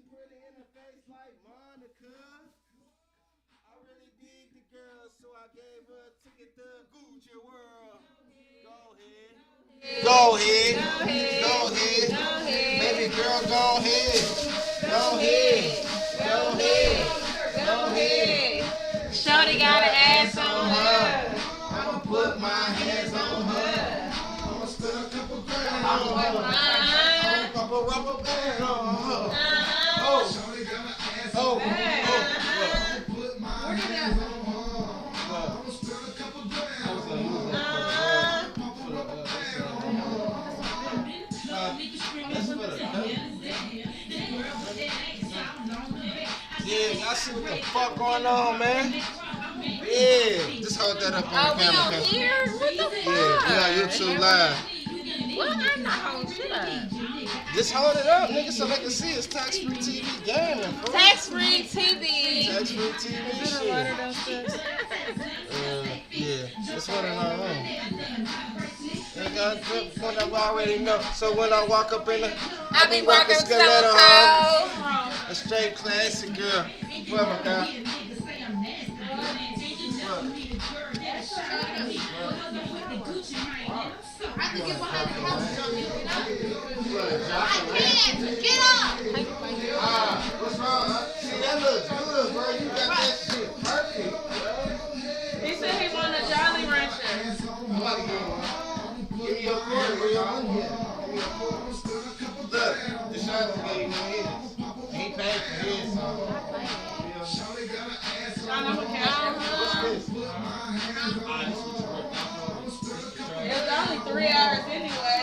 pretty in the face like Monica. I really dig the girl, so I gave her a ticket to Gucci World. Go ahead. Go ahead. Go ahead. Baby girl, go ahead. Go ahead. Go ahead. Go ahead. Shorty got an ass on her. I'ma put my hands on her. I'ma spend a couple grand on her. A couple rubber bands on her. Oh, shorty got an ass on her. I'ma put my hands on her. I'ma spend a couple grand on her. Couple rubber bands on her. Yeah, y'all see what the fuck going on, man? Yeah, just hold that up on the camera. Oh, we on here? What the fuck? Yeah, we on YouTube Live. What? I'm not holding shit up. Just hold it up, nigga, so they can see it's tax-free TV gaming, bro. Tax-free TV. Tax-free TV shit. Yeah, that's what in our room. Nigga, I already know. So when I walk up in the, I be rocking stiletto on. a straight classic girl. What my God? Get up. What's wrong? See, that looks good, bro. You got that shit perfect, bro. He said he wanted a Jolly Rancher. I'm about to give me your quarter, bro. Your money. Give me your quarter. Look, the shot gave you his. He paid for his, so. What's this? It was only 3 hours anyway.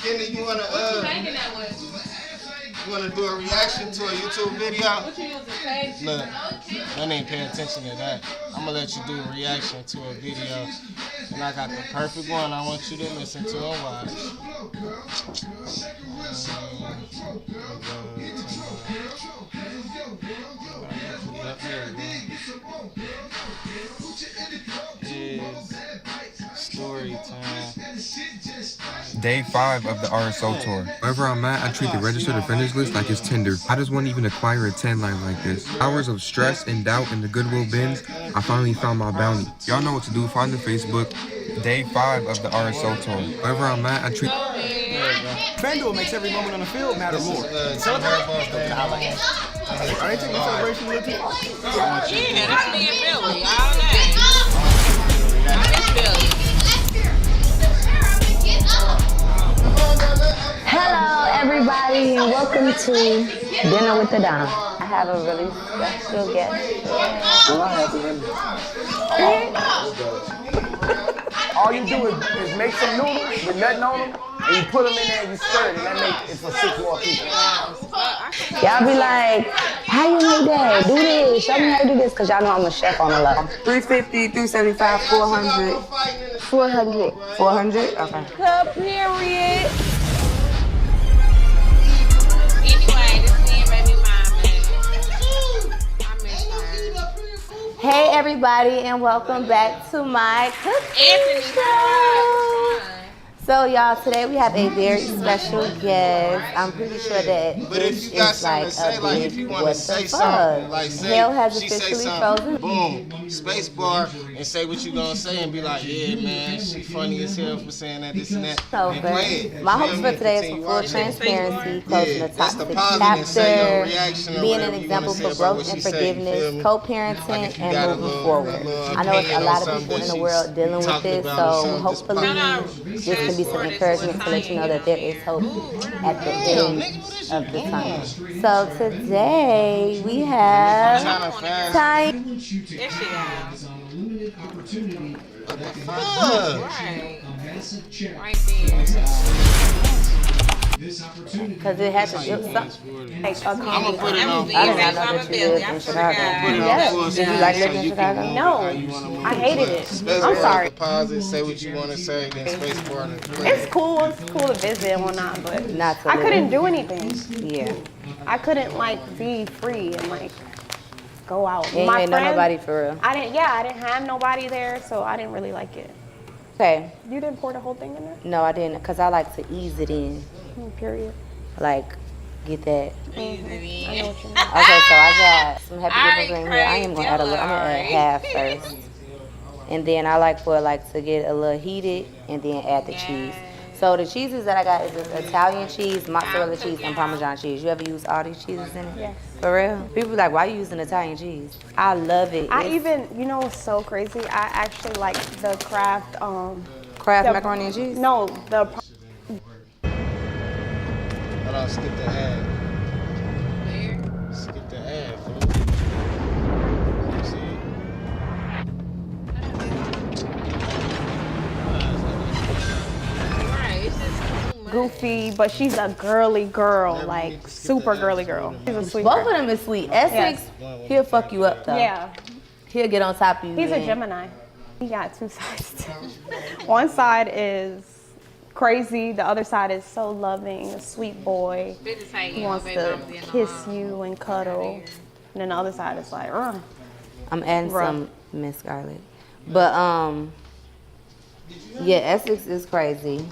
Kenny, you wanna Making that was. you wanna do a reaction to a YouTube video? What you using, Paige? Look, I ain't paying attention to that. I'm gonna let you do a reaction to a video, and I got the perfect one. I want you to listen to and watch. Story time. Day 5 of the RSO tour. Wherever I'm at, I treat the registered offenders list like it's Tinder. I just wouldn't even acquire a 10 line like this. Hours of stress and doubt in the Goodwill bins, I finally found my bounty. Y'all know what to do, find the Facebook. Day 5 of the RSO tour. Wherever I'm at, I treat... FanDuel makes every moment on the field matter more. Are they taking celebration with you? Yeah, that's me and Billy all day. I miss Billy. Hello, everybody, and welcome to Dinner with the Don. I have a really special guest. All you do is make some noodles with nothing on them, and you put them in there and you stir it, and that makes it for 6 more people. Y'all be like, how you make that? Do this. Show me how to do this, because y'all know I'm a chef on the level. 350, 375, 400. 400. 400? Okay. Cup period. Anyway, this me and baby mama. I miss her. Hey, everybody, and welcome back to my cooking Anthony, show. hi. So, y'all, today we have a very special guest. I'm pretty sure that But if this you got is something like to say, a like big if you want to what say the something, fuck. like say, Hell has she say officially something, frozen. boom, space bar, and say what you gonna say and be like, yeah, man, she funny as hell for saying that, this and that, So, and play it. my You hopes know for what I mean? today is Continue for full watching. transparency, closing Yeah, the that's the toxic positive, say your chapter, reaction or being an whatever you wanna example say for about growth what and she say, you feel forgiveness, me? co-parenting, Like if you and got a moving little forward. I know it's a opinion lot on of something people in that the world she's dealing with talked this, about or so something, just hopefully pause. this can be some encouragement to let you know that there is hope at the end of the tunnel. So today we have Kinda fast. Ty. There she is. Fuck. Right. Right there. Because it had to do something. Hey, I'm gonna put it on. I did not know that you lived in Chicago. Yes. Did you like living in Chicago? No, I hated it. I'm sorry. Pause it, say what you want to say, then space bar and play. It's cool to visit and whatnot, but Not to I live. couldn't do anything. Yeah. I couldn't like be free and like go out. You ain't met nobody for real. I didn't have nobody there, so I didn't really like it. Okay. You didn't pour the whole thing in there? No, I didn't, because I like to ease it in. Period. Like, get that. I know what you mean. Okay, so I got some Happy Alright, Giving cream here. I am gonna add a little. I'm gonna add half first, and then I like for it like to get a little heated, and then add the cheese. So the cheeses that I got is this Italian cheese, mozzarella cheese, and Parmesan cheese. You ever use all these cheeses in it? Yes. For real? People be like, why you using Italian cheese? I love it. I It's even, you know what's so crazy? I actually like the Kraft, Kraft the- macaroni and cheese. no, the, Hold on, skip the ad. Skip the ad, fool. You see it? Right, it's just too much. Goofy, but she's a girly girl, like super girly girl. She's a sweet Both of girl. them is sweet. Essex, he'll fuck you up though. Yeah, He'll get on top of you. he's a and- Gemini. He got two sides too. One side is crazy, the other side is so loving, a sweet boy. They just hate He you, wants baby, to I'm being kiss alone. you and cuddle. And then the other side is like, ugh. I'm adding Rough. some Miss Scarlet. But yeah, Essex is crazy.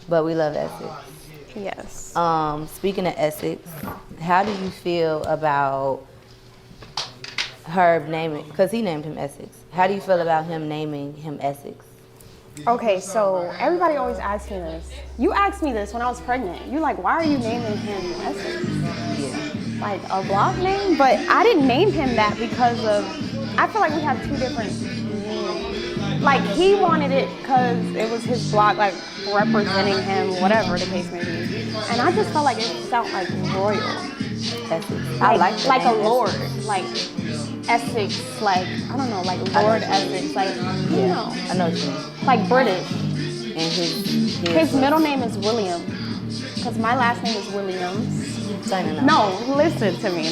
But we love Essex. Yes. Speaking of Essex, how do you feel about Herb naming, because he named him Essex. How do you feel about him naming him Essex? Okay, so everybody always asks me this. You asked me this when I was pregnant. You like, why are you naming him Essex? Yeah. Like a block name? But I didn't name him that because of, I feel like we have two different meanings. Like he wanted it because it was his block, like representing him, whatever the case may be. And I just felt like it felt like royal. Essex. I like the like a name lord, Essex. like Essex, like I don't know, like Lord Essex, like you know, I know what you mean. like British. And His middle name is William, because my last name is Williams. signing up. No, listen to me.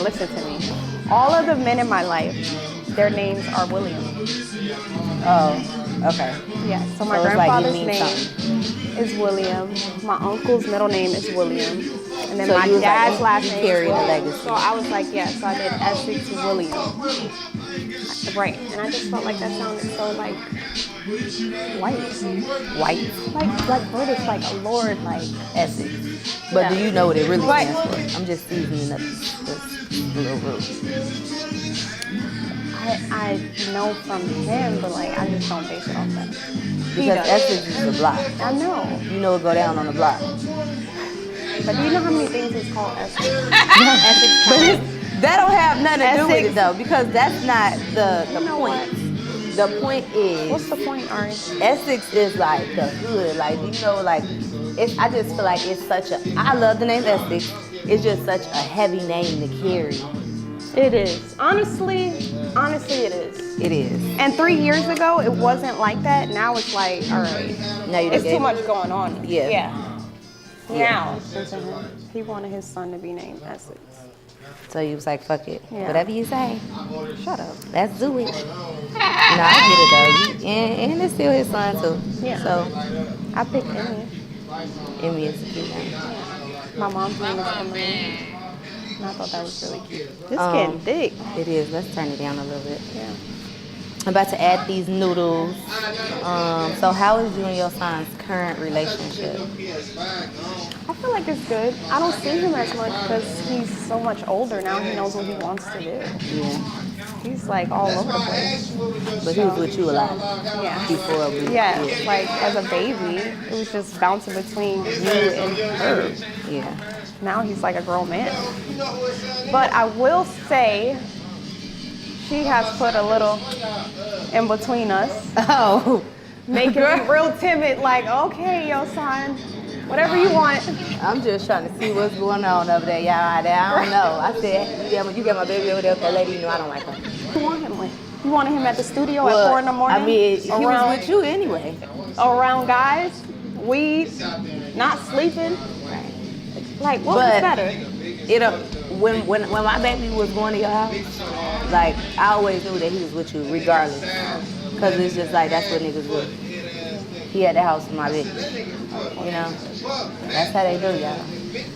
All of the men in my life, their names are William. Oh, okay. Yeah, so my So it's like you grandfather's mean name is William. My uncle's middle name is William. And then So my you was like, dad's you- last you name carry is the William. legacy. So I was like, yeah, so I did Essex William. Right, and I just felt like that sounded so like white. White Like British, like a lord, like Essex. But do Yeah. you know what it really Right. stands for? I'm just seasoning up this little root. I know from him, but like I just don't base it off that. He Because does. Essex is the block. I know. You know it go down on the block. But do you know how many things it's called Essex? But that don't have nothing to do with Essex. it though, because that's not the You know point. The point What's is the point, Ari? Essex is like the hood. Like you know, like it's. I just feel like it's such a. I love the name Essex. It's just such a heavy name to carry. It is. Honestly, it is. It is. And 3 years ago, it wasn't like that. Now it's like, all right, Now you it's gave too much going on. Yeah. Yeah. Now, he wanted his son to be named Essex. So you was like, fuck it. Yeah. Whatever you say. Shut up. Let's do it. No, I get it though. And it's still his son too. Yeah. So I picked Emmy. Emmy is a cute name. My mom's name is Emily. And I thought that was really cute. This getting thick. It is. Let's turn it down a little bit. Yeah. I'm about to add these noodles. So how is you and your son's current relationship? I feel like it's good. I don't see him as much because he's so much older now. He knows what he wants to do. Yeah. He's like all over the place. But he was with you a lot Yeah. before we. Yeah, like as a baby, it was just bouncing between you and her. Yeah. Now he's like a grown man. But I will say, she has put a little in between us, Oh. making me real timid. Like, okay, yo, son, whatever you want. I'm just trying to see what's going on over there, y'all. I don't know. I said, you got my baby over there with that lady. You know I don't like her. What you want him with? You wanted him at the studio at 4 in the morning? I mean, he was around, with you anyway. around guys, weed, not sleeping. Like, what was better? When my baby was going to your house, like I always knew that he was with you regardless, cause it's just like that's what niggas do. He had the house with my bitch, you know. That's how they do, y'all.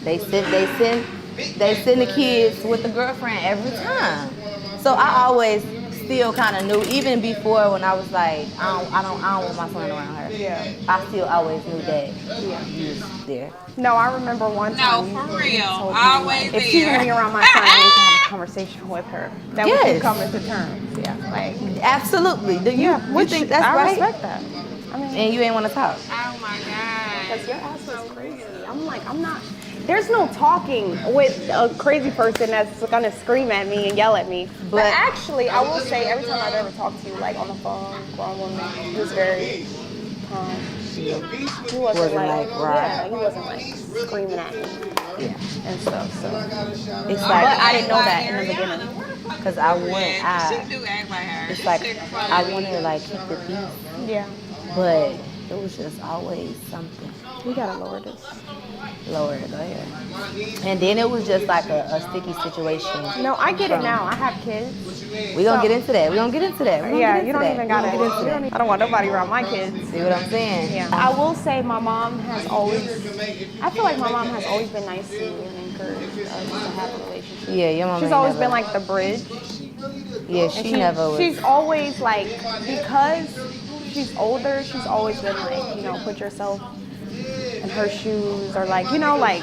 They send the kids with the girlfriend every time. So I always still kind of knew, even before when I was like, I don't want my son around her. Yeah. I still always knew that you was there. No, I remember one time. No, for real. you told me, Always if she's gonna be there. around my son, I need to have a conversation with her. That we Yes. can come into terms. Yeah, like Absolutely. Do you, you think that's I right? respect that. I mean, And you ain't want to talk. Oh my God. because your ass was crazy. I'm like, I'm not. There's no talking with a crazy person that's gonna scream at me and yell at me. But actually, I will say, every time I've ever talked to you, like on the phone, grown woman, he was very calm. He wasn't like, right. he wasn't like screaming at me. Yeah. And stuff. So, It's but like, I didn't know that in the beginning. because I want, She do act like her. it's like, I want to like keep the peace, Yeah, but it was just always something. we gotta lower this. Lower it, go ahead. And then it was just like a sticky situation. No, I get it now. I have kids. We gonna get into that. We gonna get into that. We gonna Yeah, get you into don't that. even We gotta. gonna get into that. I don't want nobody around my kids. See what I'm saying? Yeah. I will say my mom has always, I feel like my mom has always been nice to me and encouraged us to have a relationship. Yeah, your mom. She's ain't always never, been like the bridge. Yeah, And she never was. She's always like, because she's older, she's always been like, you know, put yourself in her shoes, or like, you know, like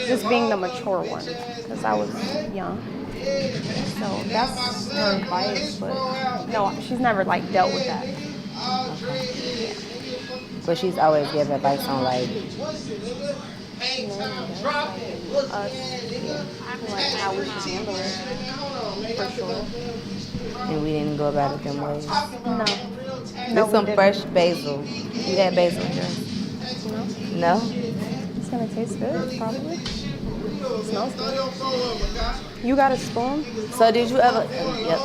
just being the mature one. Because I was young. So that's her advice, but no, she's never like dealt with that. But she's always given advice on like, Like how we should handle it, for sure. and we didn't go about it them ways. No. There's some fresh basil. You had basil here? No? It's gonna taste good, probably. It smells good. You got a spoon? So did you ever, yep,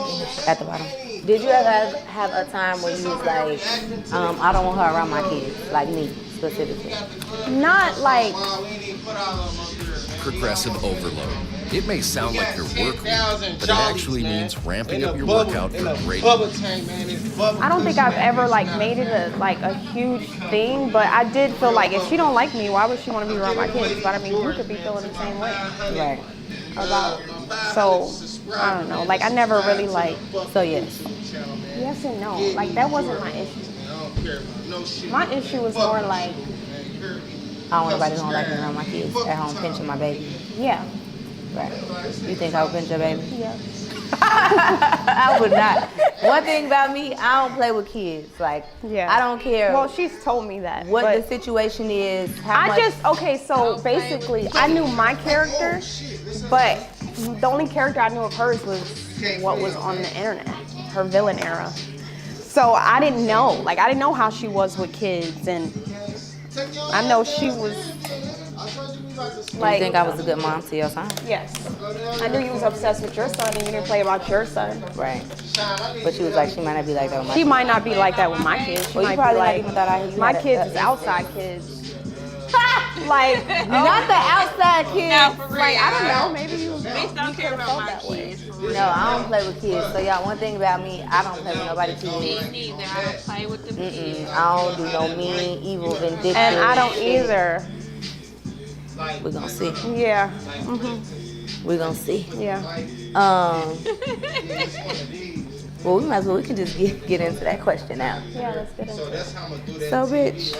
at the bottom. Did you ever have a time where you was like, I don't want her around my kids, like me specifically? Not like, Progressive overload. It may sound like your work week, but it actually means ramping up your workout for great. I don't think I've ever like made it a huge thing, but I did feel like if she don't like me, why would she want to be around my kids? But I mean, you could be feeling the same way Right. about. So I don't know. Like I never really like. So yes. Yes and no. Like that wasn't my issue. My issue was more like, I don't want nobody who don't like me around my kids at home pinching my baby. yeah, Right. You think I would pinch your baby? yeah. I would not. One thing about me, I don't play with kids. Like, Yeah. I don't care Well, she's told me that. what but the situation is. How much, okay, so basically, I knew my character, but the only character I knew of hers was what was on the internet, her villain era. So I didn't know. Like, I didn't know how she was with kids, and I know she was you like, think I was a good mom to your son? yes. I knew you was obsessed with your son, and you didn't play about your son. Right. But she was like, she might not be like that with my She kids. might not be like that with my kids. She Well, you might be probably not like, even thought you my had a- kids a is instinct. outside kids. Like, Not the outside kids. No, for real. like, I don't know, maybe you Bitch don't care about my kids. No, I don't play with kids. So y'all, one thing about me, I don't play with nobody too. Me neither. I don't play with the kids. I don't do no mean, evil, vindictive. And I don't shit. either. We're gonna see. Yeah. We're gonna see. Yeah. Well, we can just get into that question now. Yeah, let's get into it. So, bitch.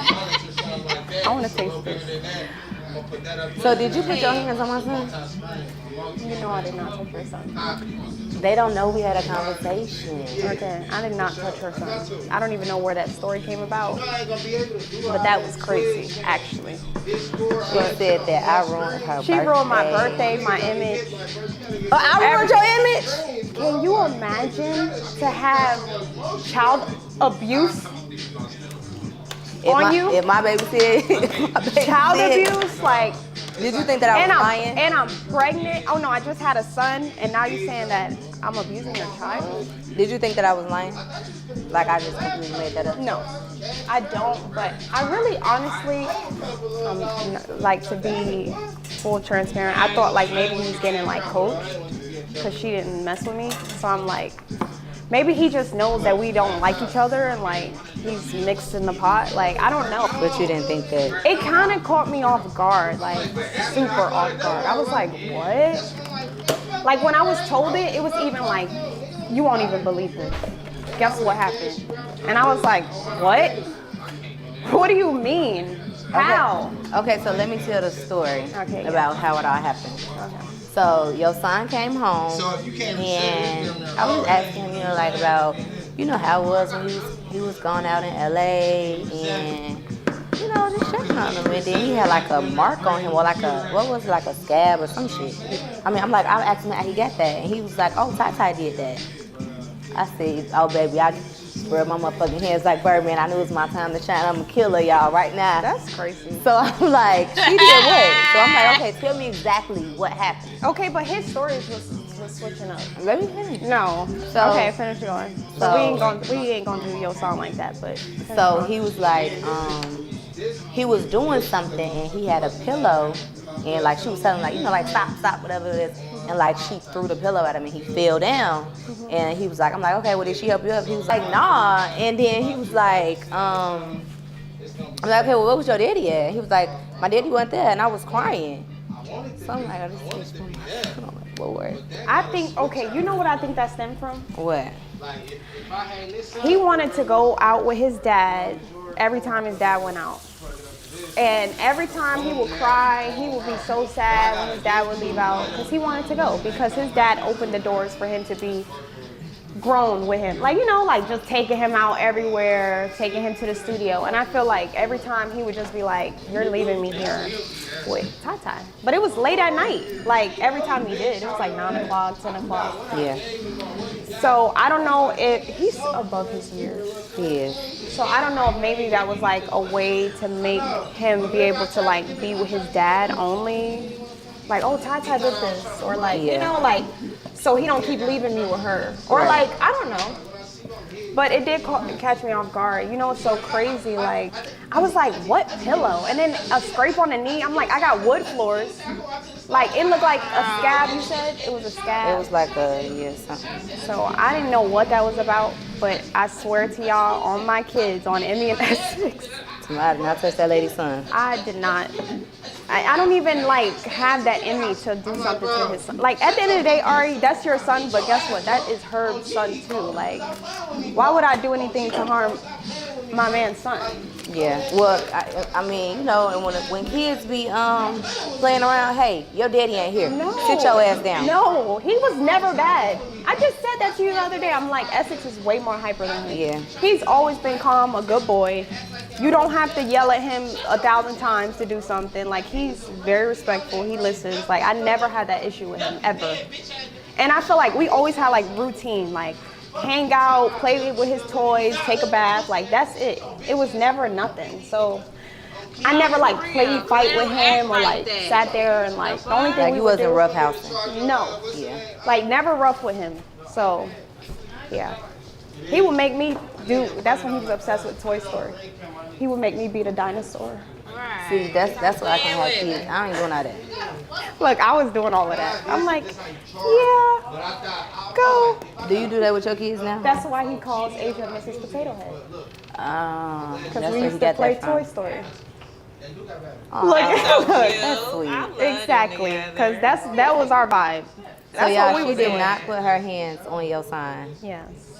I want to taste this. So, did you put your hands on my son? You know I did not touch your son. They don't know we had a conversation. Okay, I did not touch her son. I don't even know where that story came about. But that was crazy, actually. She said that I ruined her She birthday. ruined my birthday, my image. Oh, I ruined your image? Can you imagine to have child abuse on you? If my baby said, if my baby Child said- abuse, like, Did you think that I was lying? and I'm pregnant. Oh no, I just had a son, and now you're saying that I'm abusing your child? Did you think that I was lying? Like I just completely made that up? No, I don't. But I really, honestly, like to be full transparent, I thought like maybe he's getting like coached because she didn't mess with me. So I'm like, maybe he just knows that we don't like each other and like he's mixed in the pot. Like I don't know. But you didn't think that. It kind of caught me off guard, like super off guard. I was like, what? Like when I was told it, it was even like, you won't even believe this. Guess what happened? And I was like, what? What do you mean? How? Okay, so let me tell the story Okay, about how it all happened. Okay. So your son came home, and I was asking him, like about, how it was when he was going out in LA, and just checking on him. And then he had like a mark on him, or like a scab or some shit. I mean, I asked him how he got that, and he was like, oh, Ty did that. I said, oh baby, I spread my motherfucking hands like Birdman. I knew it was my time to shine. I'm gonna kill her, y'all, right now. That's crazy. So I'm like, she did what? So I'm like, okay, tell me exactly what happened. Okay, but his stories was switching up. Let me finish. No. So, okay, finish going. So we ain't gonna do your song like that, but. So he was like, he was doing something and he had a pillow, and like she was telling him, like, stop, whatever it is. And like she threw the pillow at him and he fell down. And he was like, I'm like, okay, well, did she help you up? He was like, nah. And then he was like, I'm like, okay, well, what was your daddy at? He was like, my daddy wasn't there, and I was crying. So I'm like, oh, this is Lord. I think, okay, you know what I think that stemmed from? What? He wanted to go out with his dad every time his dad went out. And every time he would cry, he would be so sad when his dad would leave out, because he wanted to go, because his dad opened the doors for him to be grown with him. Like, like just taking him out everywhere, taking him to the studio. And I feel like every time he would just be like, you're leaving me here with Ty. But it was late at night. Like every time he did, it was like 9 o'clock, 10 o'clock. Yeah. So I don't know if he's above his years. He is. So I don't know if maybe that was like a way to make him be able to like be with his dad only. Like, oh, Ty did this. Or like, like, so he don't keep leaving me with her. Or like, I don't know. But it did catch me off guard. It's so crazy. Like, I was like, what pillow? And then a scrape on the knee. I'm like, I got wood floors. Like, it looked like a scab, you said? It was a scab? It was like something. So I didn't know what that was about, but I swear to y'all, on my kids, on Emmy and Essex. I did not touch that lady's son. I did not. I don't even like have that in me to do something to his son. Like at the end of the day, Ari, that's your son, but guess what? That is her son too. Like, why would I do anything to harm my man's son? Yeah. Well, I mean, and when kids be playing around, hey, your daddy ain't here. No. Sit your ass down. No, he was never bad. I just said that to you the other day. I'm like, Essex is way more hyper than me. Yeah. He's always been calm, a good boy. You don't have to yell at him 1,000 times to do something. Like, he's very respectful. He listens. Like, I never had that issue with him, ever. And I feel like we always had, like, routine. Like, hang out, play with his toys, take a bath. Like, that's it. It was never nothing. So I never, like, played fight with him or, like, sat there and, like, the only thing like we you would wasn't do, roughhousing. No. Yeah. Like, never rough with him. So, yeah. He would make me do, that's when he was obsessed with Toy Story. He would make me beat a dinosaur. See, that's what I can have kids. I ain't doing all that. Look, I was doing all of that. I'm like, yeah, go. Do you do that with your kids now? That's why he calls Asia Mrs. Potato Head. Because we used to play Toy Story. Oh, Look, that's sweet. Exactly, because that was our vibe. So That's y'all, what we she was did doing. not put her hands on your sign. Yes.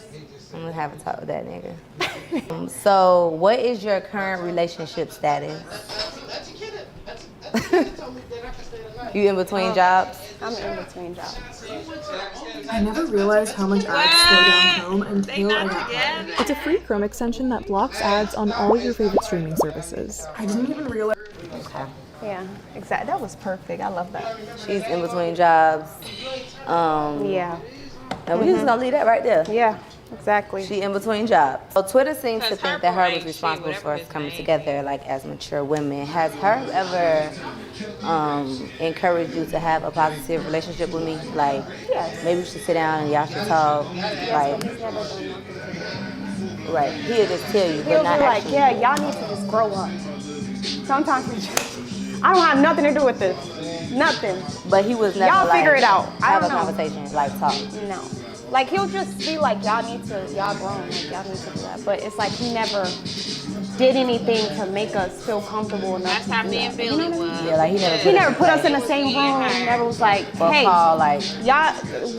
I'm gonna have a talk with that nigga. So, what is your current relationship status? You in between jobs? I'm in between jobs. I never realized how much ads slow down Chrome until I got Chrome. It's a free Chrome extension that blocks ads on all your favorite streaming services. I didn't even realize. Okay. Yeah, exactly. That was perfect. I love that. She's in between jobs. Yeah. And we just gonna leave that right there. Yeah, exactly. She in between jobs. So Twitter seems to think that her was responsible for us coming together, like as mature women. Has her ever encouraged you to have a positive relationship with me? Like, Yes. maybe we should sit down and y'all should talk. Yes, Like, but he's never done nothing. right? He'll just tell you, He'll but not be like, actually. yeah, y'all need to just grow up. Sometimes he just, I don't have nothing to do with this. Nothing. But he was never Y'all like, figure it out. I have don't a know. conversation, like talk. No. Like, he'll just be like, y'all grown. Like, y'all need to do that. But it's like he never did anything to make us feel comfortable enough. That's how me and Billy was. Yeah, like He never put us in the same room. He never was like, hey, call, like, y'all,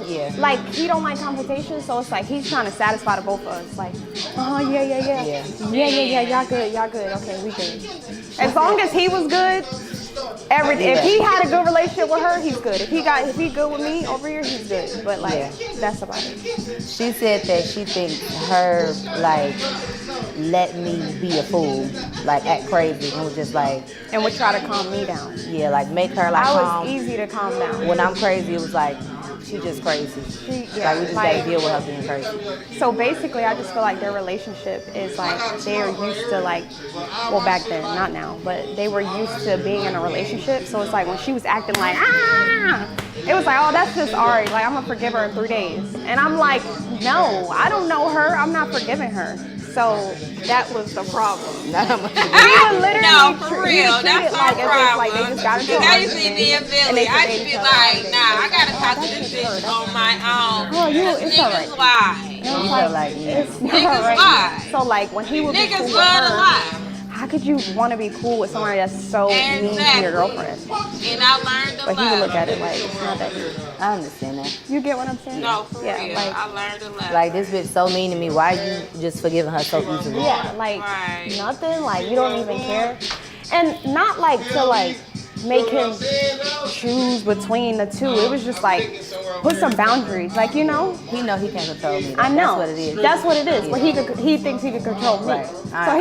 yeah. like, he don't like confrontation, so it's like he's trying to satisfy the both of us. Like, yeah, y'all good, okay, we good. As long as he was good, if he had a good relationship with her, he's good. If he good with me over here, he's good. But like, that's about it. She said that she thinks her, like, let me be a fool, like act crazy, and was just like, and would try to calm me down. Yeah, like make her like I was calm. easy to calm down. When I'm crazy, it was like, she just crazy. Like we just gotta deal with her being crazy. So basically, I just feel like their relationship is like they're used to like, well back then, not now, but they were used to being in a relationship. So it's like when she was acting like it was like, oh, that's just Ari. Like I'm gonna forgive her in 3 days, and I'm like, no, I don't know her. I'm not forgiving her. So that was the problem. He would literally no, for real. That's our like problem. Like they just got into I used to be in Philly. I used to be like, nah, I gotta talk to this bitch on my own. Oh, it's alright. Niggas lie. It's not Niggas right. lie. So like when he would be cool Niggas with love to her, lie. how could you want to be cool with somebody that's so mean to your girlfriend? And I learned to But he would look at it like it's not that deep. I understand that. You get what I'm saying? No, for real. Like, I learned a lesson. Like this bitch so mean to me. Why you just forgiving her so easily? yeah, like nothing. Like you don't even care, and not like to like make him choose between the two. It was just like put some boundaries. Like He know he can't control me. I know. That's what it is. That's what it is. But he thinks he can control me. Right. So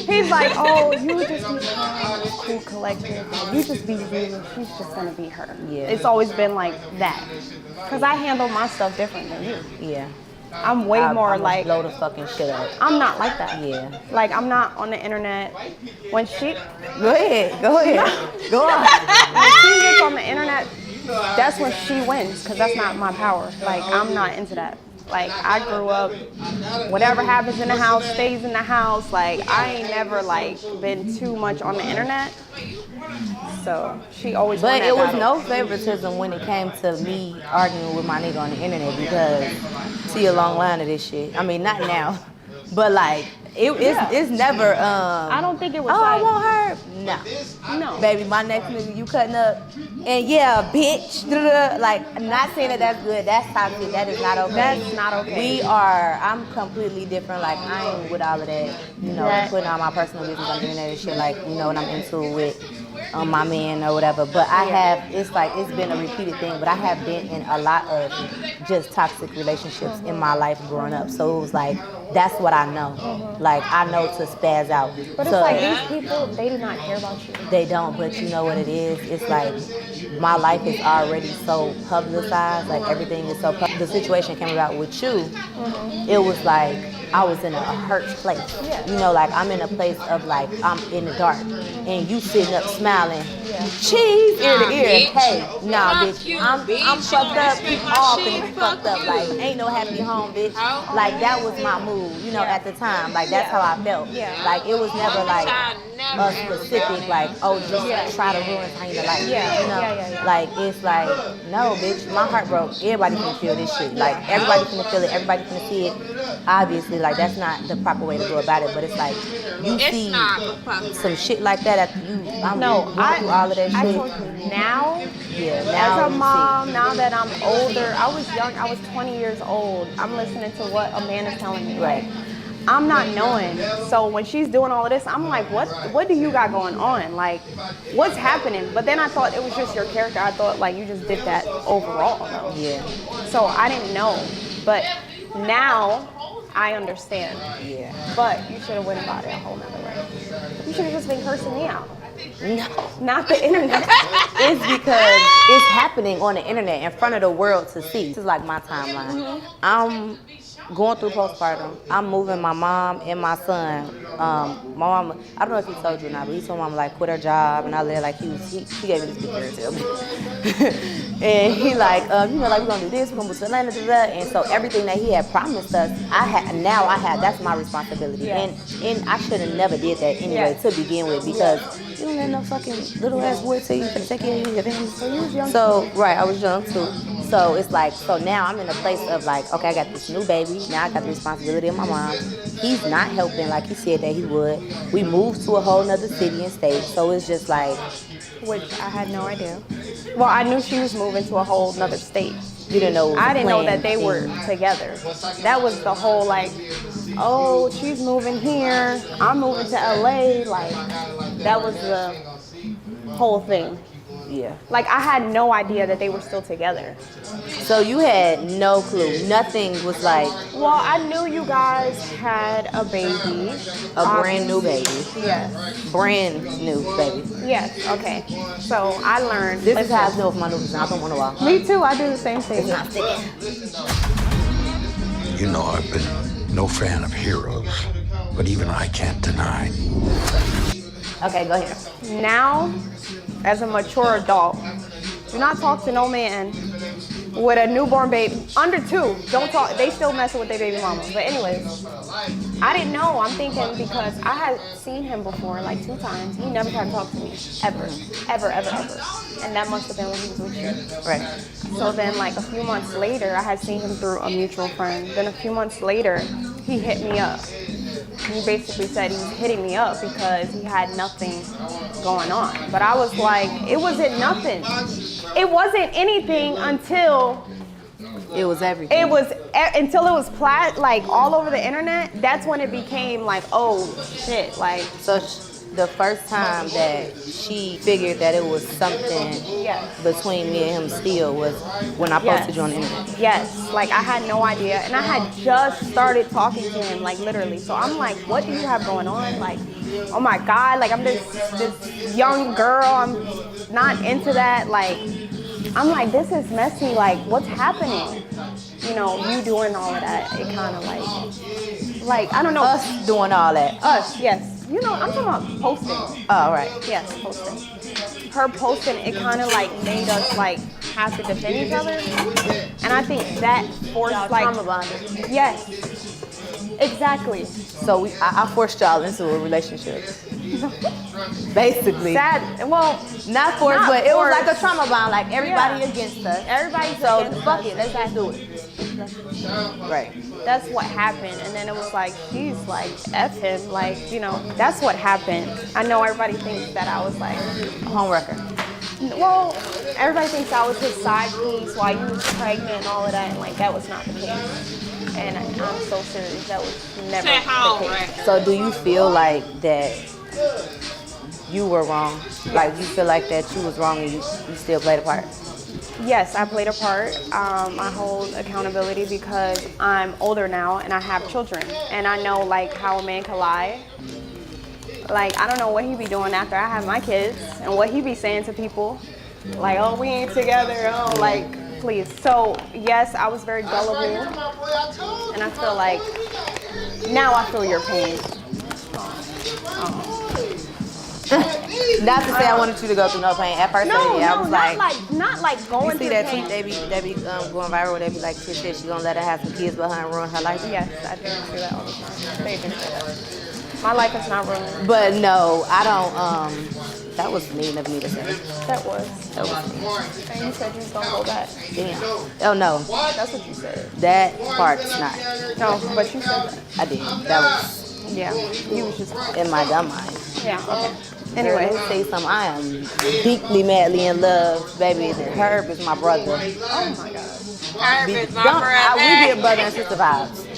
he's like, oh, you just be calm, cool, collective. Like, you just be you, and she's just gonna be her. Yeah. It's always been like that. Cause I handle my stuff different than you. Yeah. I'm way more I'm like blow the fucking shit up. I'm not like that. Yeah. Like I'm not on the internet. When she Go ahead. Go on. when she gets on the internet, that's when she wins, because that's not my power. Like, I'm not into that. Like, I grew up, whatever happens in the house stays in the house. Like, I ain't never, like, been too much on the internet. So, she always won But that it was battle. no favoritism when it came to me arguing with my nigga on the internet because see a long line of this shit. I mean, not now, but like, it's never, I don't think it was I like, want her. No. Baby, my next nigga, you cutting up. And yeah, bitch. Like, I'm not saying that that's good. That's toxic. That is not okay. That's not okay. I'm completely different. Like, I ain't with all of that, putting all my personal business on the internet and shit. Like, when I'm into it with my man or whatever. But it's been a repeated thing. But I have been in a lot of just toxic relationships in my life growing up. So it was like, that's what I know. Like, I know to spaz out. But it's like these people, they do not care about you. They don't, but you know what it is? It's like my life is already so publicized. Like, everything is so the situation came about with you. It was like I was in a hurt place. Like I'm in a place of like I'm in the dark and you sitting up smiling. Cheese ear to ear. Bitch. Hey, nah, Fuck bitch. you, I'm bitch. fucked up. You You my off shit. and you fucked up. Fuck Like, you. ain't no happy home, bitch. Oh. Like, that was my mood, at the time. Like, that's how I felt. Like, it was never like a specific, like, oh, just try to ruin Tahina life. Like, it's like, no, bitch, my heart broke. Everybody can feel this shit. Like, everybody can feel it. Everybody can see it. Obviously, like, that's not the proper way to go about it. But it's like, you see some shit like that after I'm going through all of that shit. I told you, now, now as a mom, now that I'm older, I was young, I was 20 years old. I'm listening to what a man is telling me. Right. Like, I'm not knowing. So when she's doing all of this, I'm like, what do you got going on? Like, what's happening? But then I thought it was just your character. I thought, like, you just did that overall. Yeah. So I didn't know. But now I understand. Yeah. But you should have went about it a whole nother way. You should have just been cursing me out. No. Not the internet. It's because it's happening on the internet in front of the world to see. This is like my timeline. I'm going through postpartum. I'm moving my mom and my son. My mom, I don't know if he told you or not, but he told mom like quit her job and all that. Like he gave me this big fairy tale. And he like, like we're gonna do this, we're gonna move to Atlanta, and so everything that he had promised us, that's my responsibility. And I should have never did that anyway to begin with, because You don't let no fucking little ass boy tell you to take care of your family. So you was young. So, right, I was young too. So it's like, so now I'm in a place of like, okay, I got this new baby. Now I got the responsibility of my mom. He's not helping like he said that he would. We moved to a whole nother city and state. So it's just like, Which I had no idea. Well, I knew she was moving to a whole nother state. you didn't know. I didn't know plan that they were thing. together. That was the whole like, oh, she's moving here, I'm moving to LA. Like, that was the whole thing. Yeah. Like, I had no idea that they were still together. So you had no clue. Nothing was like Well, I knew you guys had a baby. a brand new baby. Yes. Brand new baby. Yes. Okay. So I learned. This is how I know if my nose is not. I don't want to walk. Me too. I do the same thing. It's not sticking. You know, I've been no fan of heroes, but even I can't deny. Okay, go ahead. Now, as a mature adult, do not talk to no man with a newborn baby under 2. Don't talk. They still messing with their baby mama. But anyways, I didn't know. I'm thinking because I had seen him before like 2 times. He never tried to talk to me ever. And that must have been when he was with you. Right. So then like a few months later, I had seen him through a mutual friend. Then a few months later, he hit me up. He basically said he was hitting me up because he had nothing going on. But I was like, it wasn't nothing. It wasn't anything until It was everything. it was until it was like all over the internet. That's when it became like, oh shit, like So the first time that she figured that it was something yes. between me and him still was when I posted you on the internet. Yes, like I had no idea, and I had just started talking to him, like literally. So I'm like, what do you have going on? Like, oh my God, like I'm this young girl, I'm not into that. Like, I'm like, this is messy. Like, what's happening? You know, you doing all of that, it kind of like I don't know. Us doing all that. Us, yes. You know, I'm talking about posting. Oh, right. Yes, posting. Her posting, it kind of like made us like have to defend each other, and I think that forced like trauma bonding. Yes, exactly. So I forced y'all into a relationship. Basically. Sad. Well, Not forced, Not but it was forced. like a trauma bond. Like everybody Yeah. against us. everybody's So against fuck us. it, let's just do it. Right. That's what happened, and then it was like, she's like, F him, like, you know, that's what happened. I know everybody thinks that I was like, Homewrecker. well, everybody thinks I was his side piece while you was pregnant and all of that, and like, that was not the case. And I'm so serious, that was never Say how, the right? case. So do you feel like that you were wrong? Like you feel like that you was wrong and you still played a part? Yes, I played a part. I hold accountability because I'm older now and I have children. And I know like how a man can lie. Like, I don't know what he be doing after I have my kids and what he be saying to people. Like, oh, we ain't together. Oh, like, please. So, yes, I was very gullible. And I feel like, now I feel your pain. Not to say I wanted you to go through no pain. At first, No, yeah, I no, was not like you going see through that pain. tweet they be going viral where they be like, shit, she gonna let her have some kids behind and ruin her life. Yes, I do see that all the time. They do say that. My life is not ruined. But no, I don't. That was mean of me to say. That was. That was mean. And you said you was gonna go back. Damn. Oh no, That's what you said. that part's not. No, but you said that. I did. That was Yeah. You was just. in my dumb mind. Yeah. Okay. Anyway, Anyway. let me say something. I am deeply, madly in love, baby. Herb is my brother. Oh my God. Herb is my Don't- brother. we give brother and sister vibes.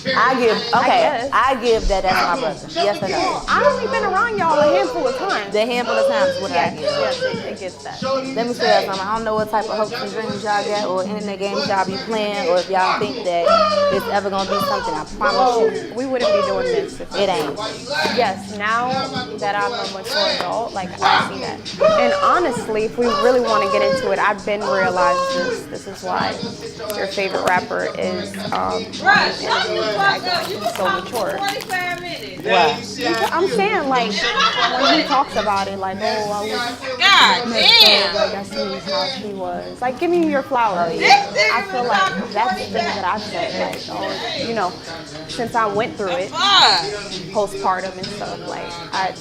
I give, guess. I give that as my brother. Yes or no? I've only been around y'all a handful of times. The handful of times what I Yes, give. yes, it gets that. Let me tell you something. I don't know what type of hopes and dreams y'all got or internet games y'all be playing or if y'all think that it's ever going to be something. I promise you, We wouldn't be doing this if it ain't. Yes, now that I'm a mature adult, like I see that. And honestly, if we really want to get into it, I've been realized this. This is why your favorite rapper is so mature. 45 minutes. Wow. I'm saying like when he talks about it, like, oh, I was God messed up, damn. like I see how she was. Like, give me your flowers. I feel like that's things that I've said, like, oh, you know, since I went through it, postpartum and stuff, like, I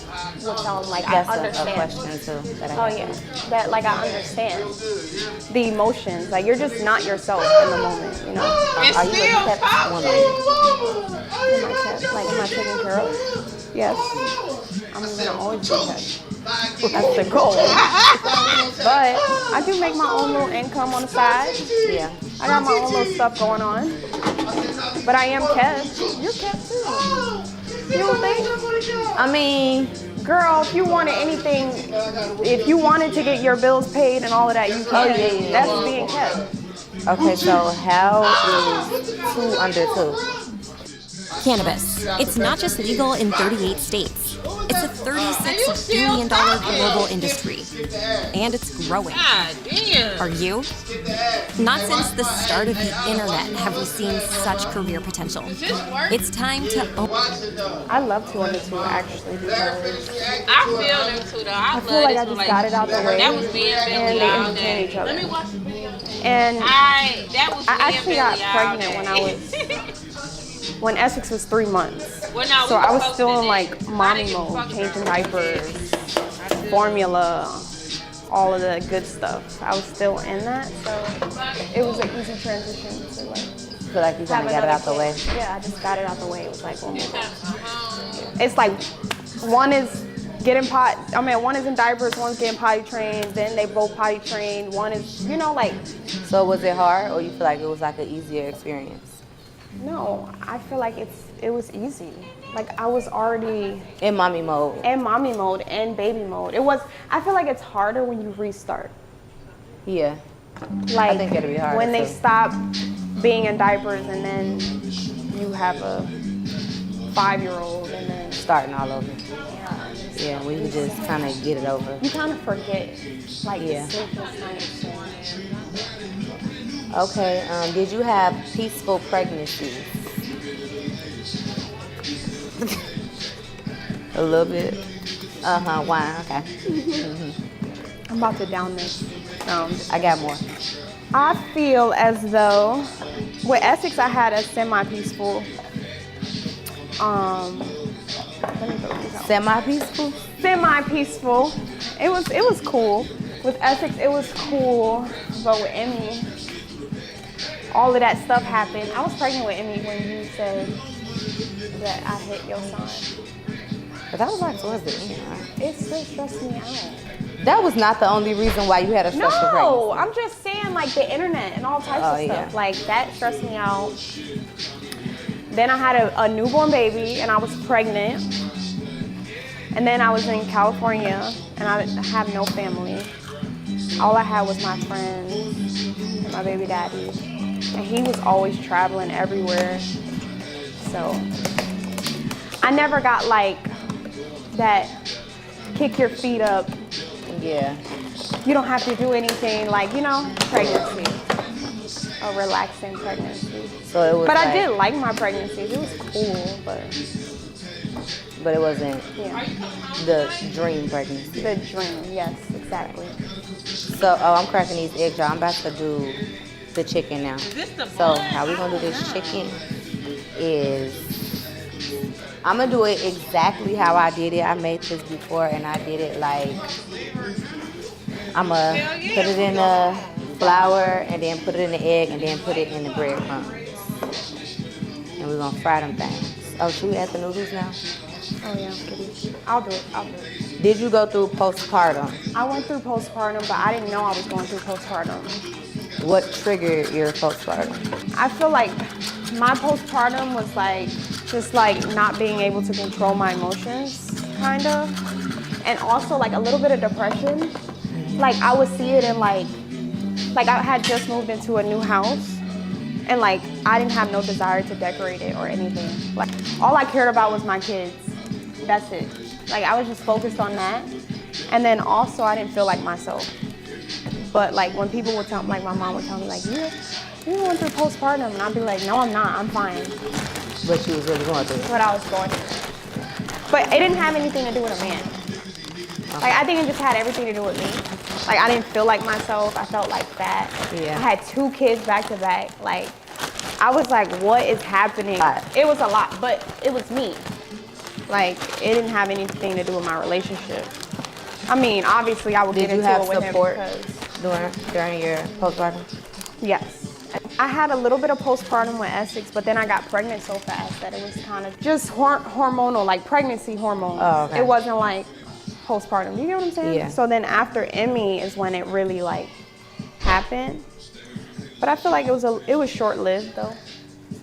would tell them, like, That's I understand. a question too. That I Oh have. yeah, that like I understand the emotions. Like you're just not yourself in the moment, you know. Are you a kept woman? Am I kept? Like am I taken care of? Yes. I'm gonna always be kept. That's the goal. But I do make my own little income on the side. Yeah. I got my own little stuff going on. But I am kept. You're kept too. You don't think? I mean, girl, if you wanted anything, if you wanted to get your bills paid and all of that, you can. yeah. That's being kept. okay, so how is 2 under 2? Cannabis. It's not just legal in 38 states. It's a $36 billion global industry. And it's growing. God damn. Are you? Not since the start of the internet have we seen such career potential. It's time to I love 2 under 2 actually because I feel them too though. I feel like I just got it out the way. That was being and Billy they all entertain day. each other. Let me watch the video. And That was I being actually Billy got all pregnant day. when Essex was 3 months. Well, no, So we I were was still in posting like it. mommy mode, changing diapers, formula, all of the good stuff. I was still in that, so it was an easy transition to like. Feel like you kind of got it out the way. Yeah, I just got it out the way. It was like, oh my God. It's like one is one is in diapers, one's getting potty trained, then they both potty trained, one is, you know, like. So was it hard, or you feel like it was like an easier experience? No, I feel like it was easy. Like I was already in mommy mode. In mommy mode and baby mode. I feel like it's harder when you restart. Yeah. Like I think it'll be harder when they too. stop being in diapers and then you have a 5-year-old and then starting all over. Yeah, when you just kind of get it over. You kind of forget, like Yeah. the sleepless nights. Okay, did you have peaceful pregnancies? A little bit. Why? Okay. I'm about to down this. I got more. I feel as though with Essex I had a semi-peaceful. Let me throw these out. Semi-peaceful? Semi-peaceful. It was cool. With Essex it was cool, but with Emmy, all of that stuff happened. I was pregnant with Emmy when you said that I hit your son. But that was like towards the end, right? It still stressed me out. That was not the only reason why you had a stressful pregnancy. No, I'm just saying like the internet and all types of stuff. Yeah. Like that stressed me out. Then I had a newborn baby and I was pregnant. And then I was in California and I have no family. All I had was my friends and my baby daddy. And he was always traveling everywhere. So I never got like that kick your feet up. Yeah. You don't have to do anything, like, you know, pregnancy. A relaxing pregnancy. So it was but I like- did like my pregnancies. It was cool, but it wasn't the dream pregnancy. The dream, yes, exactly. So, I'm cracking these eggs, y'all. I'm about to do the chicken now. So, how we gonna do this chicken is, I'm gonna do it exactly how I did it. I made this before and I did it like, I'm gonna put it in the flour and then put it in the egg and then put it in the breadcrumbs. And we're gonna fry them things. Oh, should we add the noodles now? Oh yeah, I'll do it. Did you go through postpartum? I went through postpartum, but I didn't know I was going through postpartum. What triggered your postpartum? I feel like my postpartum was like, just like not being able to control my emotions, kind of. And also like a little bit of depression. Like I would see it in like I had just moved into a new house and like I didn't have no desire to decorate it or anything. Like all I cared about was my kids. That's it. Like I was just focused on that. And then also I didn't feel like myself. But like when people would tell me, like my mom would tell me like, you went through postpartum, and I'd be like, no, I'm not, I'm fine. But she was really going through it. What I was going through. But it didn't have anything to do with a man. Like I think it just had everything to do with me. Like, I didn't feel like myself. I felt like fat. Yeah. I had 2 kids back to back. Like, I was like, what is happening? It was a lot, but it was me. Like, it didn't have anything to do with my relationship. I mean, obviously, I would get into it with him because... during your postpartum? Yes. I had a little bit of postpartum with Essex, but then I got pregnant so fast that it was kind of just hormonal, like pregnancy hormones. Oh, okay. It wasn't like postpartum. Do you get what I'm saying? Yeah. So then after Emmy is when it really like happened. But I feel like it was short-lived though.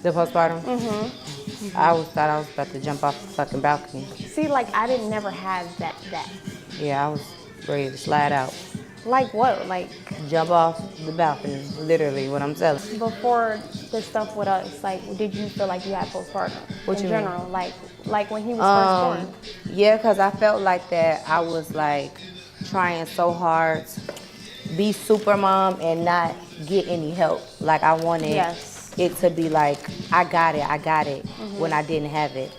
The postpartum? Mm-hmm. I thought I was about to jump off the fucking balcony. See, like I didn't never have that. Yeah, I was ready to slide out. Like what? Like jump off the balcony, literally, what I'm telling. Before the stuff with us, like, did you feel like you had postpartum? What in you general, mean? like when he was first born? Yeah, because I felt like that I was like trying so hard to be super mom and not get any help. Like I wanted it to be like, I got it, when I didn't have it.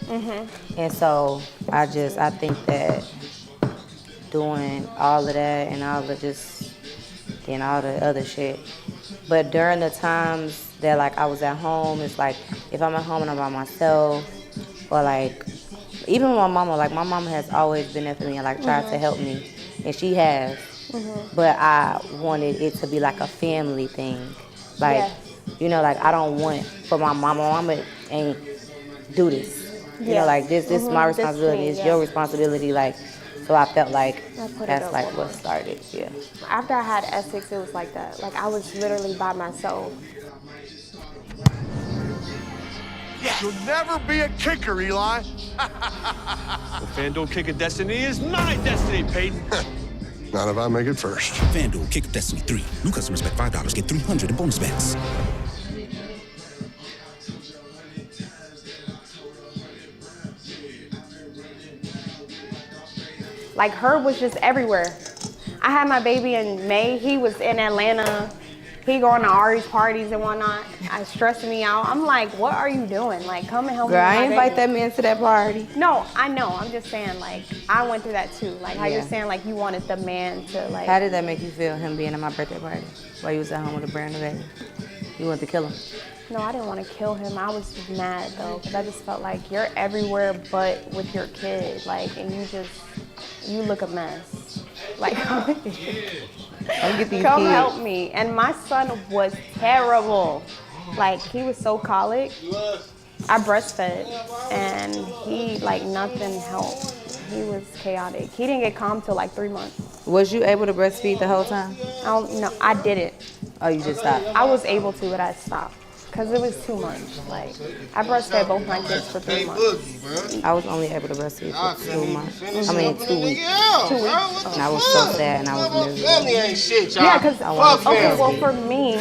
And so I think that doing all of that and all of just and all the other shit. But during the times that like I was at home, it's like if I'm at home and I'm by myself, or like even with my mama has always been there for me and like tried to help me, and she has. But I wanted it to be like a family thing, like you know, like I don't want for my mama ain't do this. You know, like this is my responsibility. It's your responsibility, like. So I felt like that's like what started, yeah. After I had Essex, it was like that. Like I was literally by myself. You'll never be a kicker, Eli. The FanDuel Kick of Destiny is my destiny, Peyton. Not if I make it first. FanDuel Kick of Destiny 3. New customers bet $5, get $300 in bonus bets. Like Herb was just everywhere. I had my baby in May. He was in Atlanta. He going to Ari's parties and whatnot. It stressed me out. I'm like, what are you doing? Like, come and help me. Girl, I invite that man to that party. No, I know. I'm just saying, like, I went through that too. Like, how you're saying, like, you wanted the man to, like. How did that make you feel, him being at my birthday party while you was at home with a brand new baby? You wanted to kill him? No, I didn't want to kill him. I was mad though, because I just felt like you're everywhere but with your kid. Like, and you look a mess. Like, come help me. And my son was terrible. Like, he was so colic. I breastfed, and he, like, nothing helped. He was chaotic. He didn't get calm till like 3 months. Was you able to breastfeed the whole time? No, I didn't. Oh, you just stopped? I was able to, but I stopped. Because it was too much. Like, I breastfed both my kids for 3 months. I was only able to breastfeed for 2 months. I mean, 2 weeks. 2 weeks. And I was so sad and I was miserable. Family ain't shit, y'all. Yeah, because, okay, well, for me,